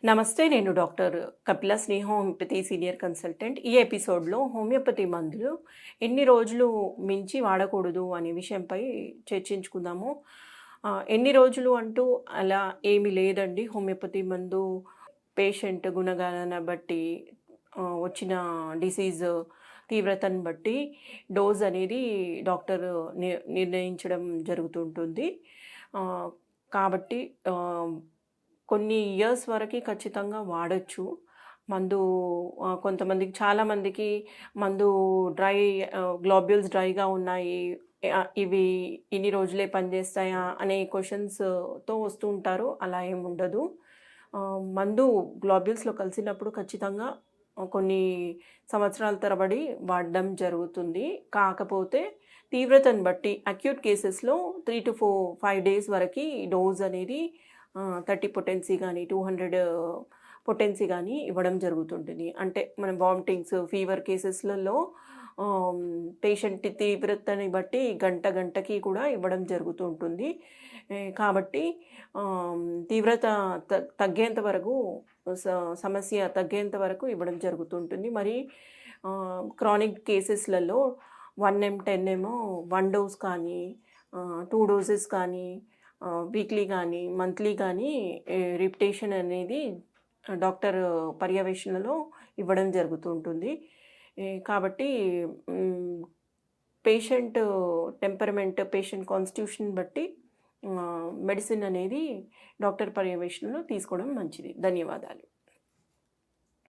నమస్తే. నేను డాక్టర్ కపిల స్నేహ homeopathy senior consultant. ఈ ఎపిసోడ్‌లో హోమియోపతి మందులు ఎన్ని రోజులు మించి వాడకూడదు అనే విషయంపై చర్చించుకుందాము. ఎన్ని రోజులు అంటూ అలా ఏమీ లేదండి. హోమియోపతి మందు పేషెంట్ గుణగణన బట్టి వచ్చిన డిసీజ్ తీవ్రతను బట్టి డోస్ అనేది డాక్టర్ నిర్ణయించడం జరుగుతుంటుంది. కాబట్టి కొన్ని ఇయర్స్ వరకి ఖచ్చితంగా వాడొచ్చు. మందు కొంతమందికి చాలామందికి మందు డ్రై గ్లోబ్యూల్స్ డ్రైగా ఉన్నాయి. ఇవి ఇన్ని రోజులే పనిచేస్తాయా అనే క్వెషన్స్‌తో వస్తూ ఉంటారు. అలా ఏముండదు. మందు గ్లోబ్యూల్స్‌లో కలిసినప్పుడు ఖచ్చితంగా కొన్ని సంవత్సరాల తరబడి వాడడం జరుగుతుంది. కాకపోతే తీవ్రతను బట్టి అక్యూట్ కేసెస్‌లో 3-5 డేస్ వరకి డోస్ అనేది 30 పొటెన్సీ గానీ, 200 పొటెన్సీ గానీ ఇవ్వడం జరుగుతుంటుంది. అంటే మనం వామిటింగ్స్, ఫీవర్ కేసెస్‌లలో పేషెంట్ తీవ్రతని బట్టి గంటకి కూడా ఇవ్వడం జరుగుతూ ఉంటుంది. కాబట్టి తీవ్రత తగ్గేంత వరకు సమస్య తగ్గేంత వరకు ఇవ్వడం జరుగుతుంటుంది. మరి క్రానిక్ కేసెస్‌లలో 1 ఎం, 10 ఏమో 1 డోస్ కానీ, 2 డోసెస్ కానీ, వీక్లీ కానీ, మంత్లీ కానీ రిపిటేషన్ అనేది డాక్టర్ పర్యవేక్షణలో ఇవ్వడం జరుగుతూ ఉంటుంది. కాబట్టి పేషెంట్ టెంపరమెంట్, పేషెంట్ కాన్స్టిట్యూషన్ బట్టి మెడిసిన్ అనేది డాక్టర్ పర్యవేక్షణలో తీసుకోవడం మంచిది. ధన్యవాదాలు.